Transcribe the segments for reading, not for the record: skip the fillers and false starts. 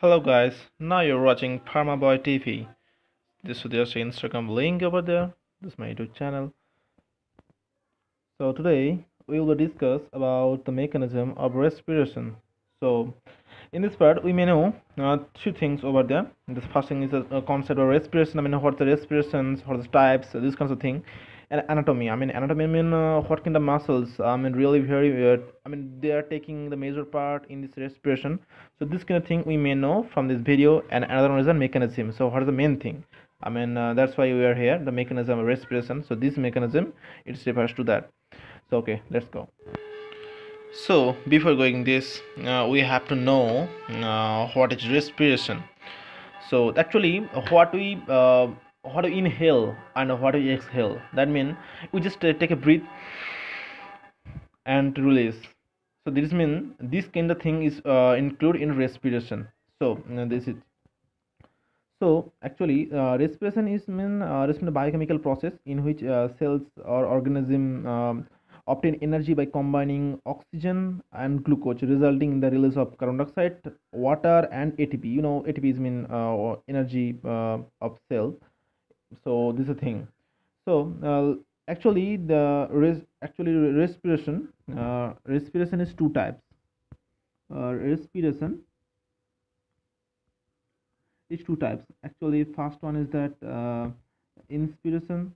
Hello guys, now you're watching Boy TV. This is just Instagram link over there. This is my YouTube channel. So today we will discuss about the mechanism of respiration. So in this part we may know two things over there. This first thing is a concept of respiration. What the respirations, what the types, this kinds of thing. And anatomy. Anatomy. What kind of muscles? Really very weird. They are taking the major part in this respiration. So this kind of thing we may know from this video. And another one is the mechanism. So what is the main thing? That's why we are here. The mechanism of respiration. So this mechanism, it refers to that. So okay, let's go. So before going this, we have to know what is respiration. So actually, what we inhale and what we exhale. That means we just take a breath and release. So this means this kind of thing is included in respiration. So this is. So actually, respiration is a biochemical process in which cells or organism obtain energy by combining oxygen and glucose, resulting in the release of carbon dioxide, water, and ATP. ATP is energy of cell. So this is a thing. So actually, respiration is two types. Respiration is two types. Actually, first one is that inspiration.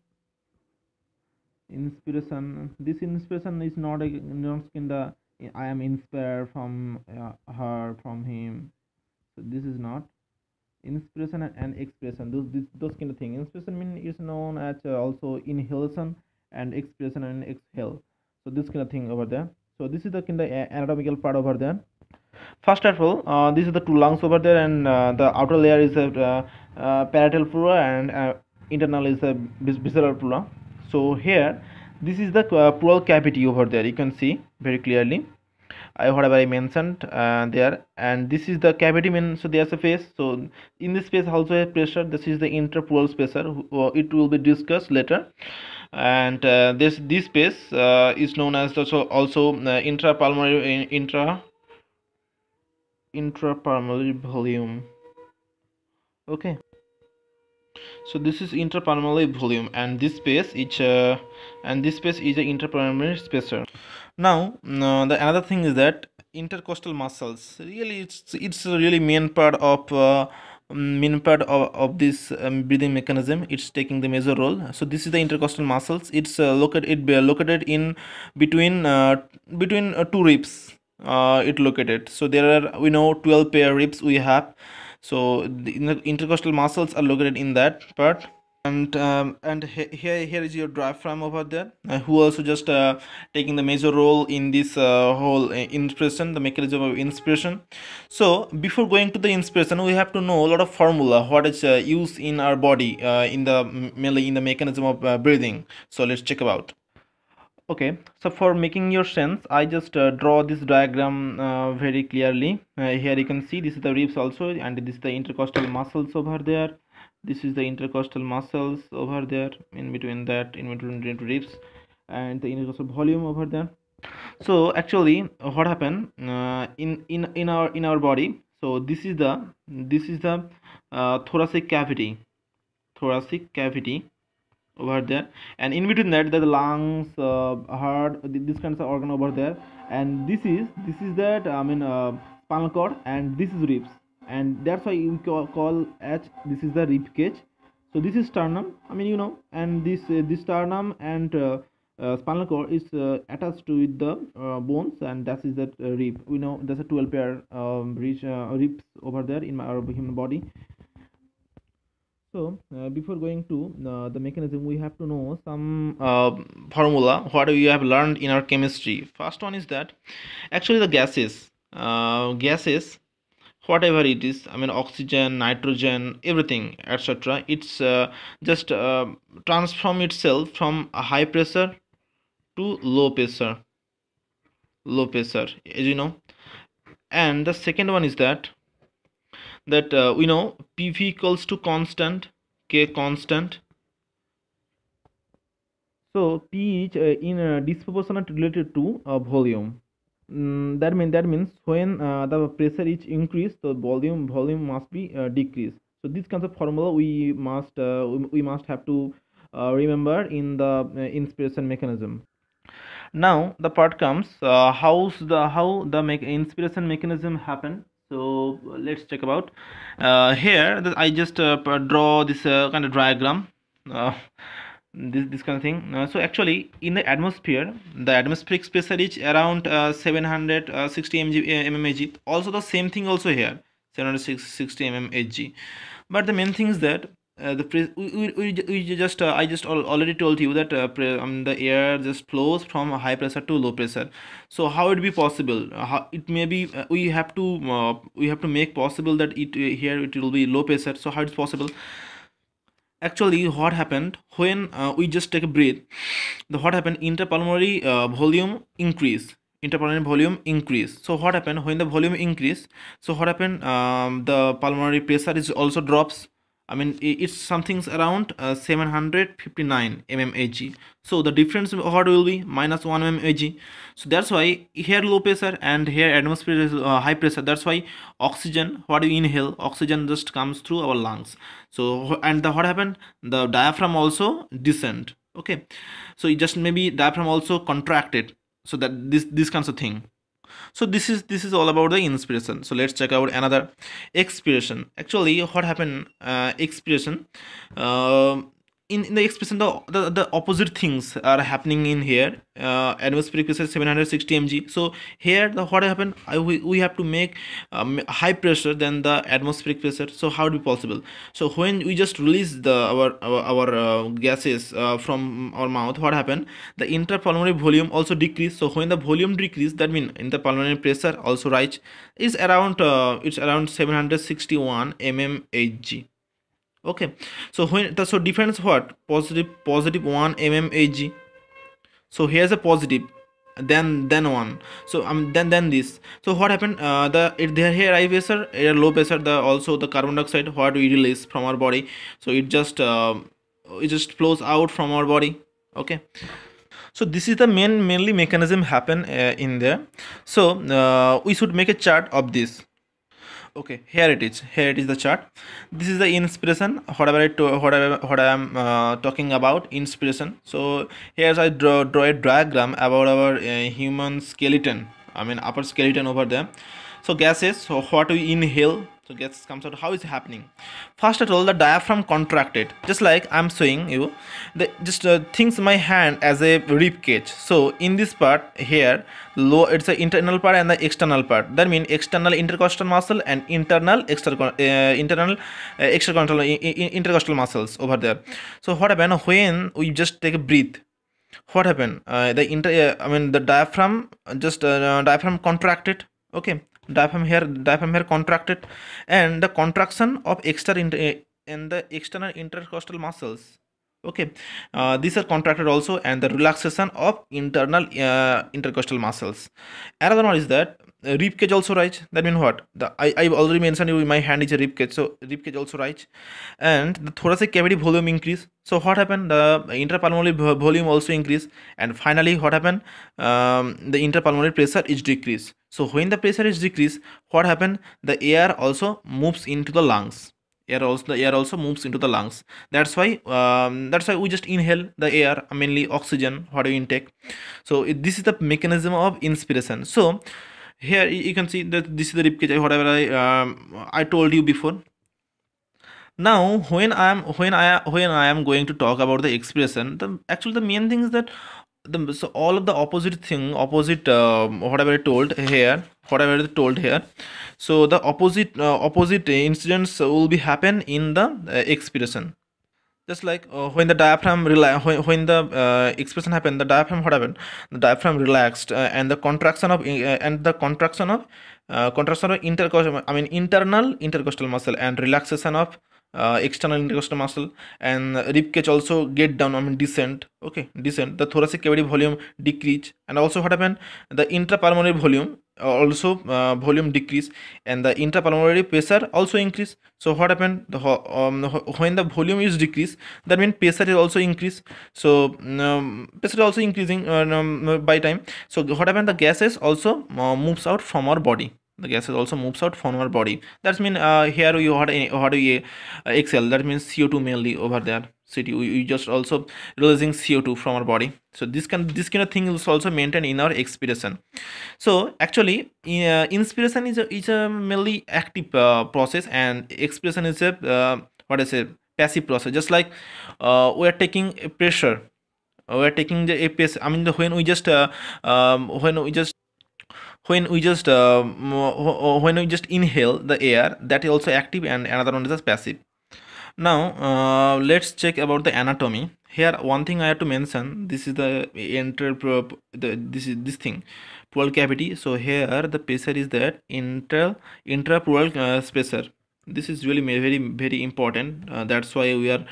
This inspiration is not in the I am inspired from her, from him. So this is not inspiration and expiration. Those kind of thing. Inspiration is known as also inhalation, and expiration and exhale. So this kind of thing over there. So this is the kind of anatomical part over there. First of all, this is the two lungs over there, and the outer layer is the parietal pleura, and internal is the visceral pleura. So here, this is the pleural cavity over there. You can see very clearly. Whatever I mentioned there, and this is the cavity. So there's a face. So in this space also a pressure. This is the interpleural spacer. It will be discussed later. And this space is known as also intrapulmonary volume. Okay, so this is intrapulmonary volume, and this space is a intrapulmonary spacer. Now the another thing is that intercostal muscles, really it's a really main part of this breathing mechanism. It's taking the major role. So this is the intercostal muscles. It's located in between two ribs. It located. So there are 12 pair ribs we have. So the intercostal muscles are located in that part. And here is your diaphragm over there, who also just taking the major role in this whole inspiration, the mechanism of inspiration. So before going to the inspiration, we have to know a lot of formula what is used in our body mainly in the mechanism of breathing. So let's check about. Okay, so for making your sense, I just draw this diagram very clearly. Here you can see this is the ribs also, and this is the intercostal muscles over there. This is the intercostal muscles over there, in between the ribs, and the intercostal volume over there. So actually, what happened in our body? So this is the thoracic cavity over there, and in between that the lungs, heart, this kinds of organ over there, and this is that spinal cord, and this is ribs, and that's why we call H. This is the rib cage. So this is sternum. And this sternum and spinal cord is attached to with the bones, and that is that rib. There's a 12 pair ribs over there in our human body. So before going to the mechanism, we have to know some formula what we have learned in our chemistry. First one is that actually the gases, whatever it is, oxygen, nitrogen, everything, etc., it's just transform itself from a high pressure to low pressure, as you know. And the second one is that we know PV equals to constant, K constant. So P is in disproportionate related to volume. That means when the pressure is increased, the volume must be decreased. So this kind of formula we must have to remember in the inspiration mechanism. Now the part comes, how the inspiration mechanism happen. So let's check about here that I just draw this kind of diagram, uh, this kind of thing. So actually in the atmosphere, the atmospheric pressure is around 760 mmHg. Also the same thing also here, 760 mmHg. But the main thing is that we just I just already told you that the air just flows from high pressure to low pressure. So how it be possible? How it may be we have to make possible that here it will be low pressure. So how it's possible? Actually, what happened when we just take a breath? What happened? Interpulmonary volume increase. Interpulmonary volume increase. So what happened when the volume increase? So what happened? The pulmonary pressure is also drops. I mean, it's something's around 759 mmHg. So the difference what will be -1 mmHg. So that's why here low pressure and here atmosphere is high pressure. That's why oxygen, what we inhale, oxygen just comes through our lungs. So and what happened? The diaphragm also descend. Okay, so it just maybe diaphragm also contracted. So that this kinds of thing. So this is all about the inspiration. So let's check out another expiration. Actually what happened, expiration, in the expiration the opposite things are happening in here. Atmospheric pressure 760 mg. So here the what happened, we have to make high pressure than the atmospheric pressure. So how it be possible? So when we just release the our gases from our mouth, what happened? The interpulmonary volume also decrease. So when the volume decrease, that means interpulmonary pressure also rise. It's around 761 mmHg. Okay, so when the so difference what? Positive 1 mmHg. So here's a positive, then one. So then this. So what happened? There here high pressure, here low pressure. The also the carbon dioxide what we release from our body. So it just flows out from our body. Okay. So this is the mainly mechanism happen in there. So we should make a chart of this. Okay, here it is the chart. This is the inspiration, what I am talking about inspiration. So here's I draw a diagram about our human skeleton, I mean upper skeleton over there. So gases, so what we inhale, so gas comes out. How is it happening? First of all, the diaphragm contracted, just like I'm showing you. Just thinks my hand as a rib cage. So in this part here, low, it's the internal part and the external part. That means external intercostal muscle and internal intercostal muscles over there. So what happened when we just take a breath? What happened? The diaphragm diaphragm contracted. Okay, diaphragm here contracted, and the contraction of and the external intercostal muscles. Okay, these are contracted also, and the relaxation of internal intercostal muscles. Another one is that rib cage also rise. That means what? I already mentioned you, my hand is a rib cage, so rib cage also rise, and the thoracic cavity volume increase. So what happened? The interpulmonary volume also increase, and finally what happened? The interpulmonary pressure is decreased. So when the pressure is decreased, what happened? The air also moves into the lungs. The air also moves into the lungs. That's why we just inhale the air, mainly oxygen, what we intake. So this is the mechanism of inspiration. So here you can see that this is the rib cage, whatever I told you before. Now when I am going to talk about the expression, the main thing is that so all of the opposite whatever I told here. So the opposite incidents will be happen in the expiration. Just like when the diaphragm when the expression happened, the diaphragm what happened? The diaphragm relaxed, and the contraction of intercostal, I mean internal intercostal muscle, and relaxation of external intercostal muscle, and rib cage also get down, I mean descent. Okay, descent. The thoracic cavity volume decrease, and also what happened? The intrapulmonary volume also volume decrease, and the intrapulmonary pressure also increase. So what happened, when the volume is decreased, that means pressure is also increase. So pressure also increasing by time. So what happened, the gases also moves out from our body. The gases also moves out from our body. That's mean here you had a exhale, that means CO2 mainly over there. City we just also releasing CO2 from our body. So this kind of thing is also maintained in our expiration. So actually, inspiration is a mainly active process, and expiration is a what I say, passive process. Just like we are taking a pressure, we are taking the a pace. I mean, when we just when we just inhale the air, that is also active, and another one is passive. Now, let's check about the anatomy. Here, one thing I have to mention. This is the this is this thing, pleural cavity. So here the pressure is that intrapleural pressure. This is really very very important. That's why we are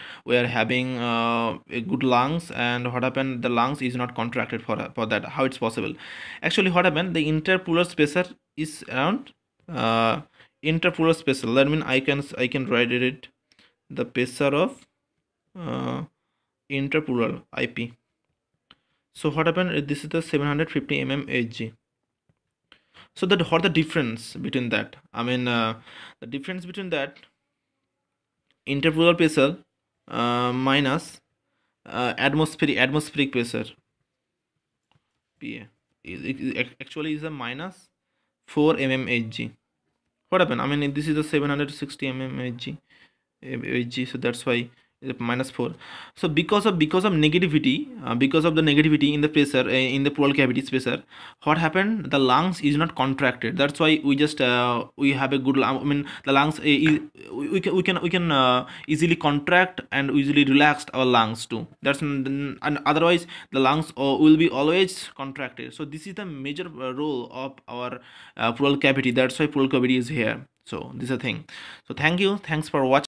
having a good lungs. And what happened? The lungs is not contracted for that. How it's possible? Actually, what happened? The intrapleural pressure is around intrapleural pressure. That means I can write it, the pressure of uh, interpleural IP. So what happened? This is the 750 mmHg. So that what the difference between that? I mean, the difference between that interpleural pressure minus atmospheric pressure PA actually is a minus 4 mmHg. What happened? I mean, this is the 760 mmHg. So that's why minus 4. So because of negativity, because of the negativity in the pressure, in the pleural cavity pressure, what happened, the lungs is not contracted. That's why we have a good lung. I mean, the lungs we can easily contract and easily relax our lungs too. And otherwise the lungs will be always contracted. So this is the major role of our pleural cavity. That's why pleural cavity is here. So this is a thing. So thanks for watching.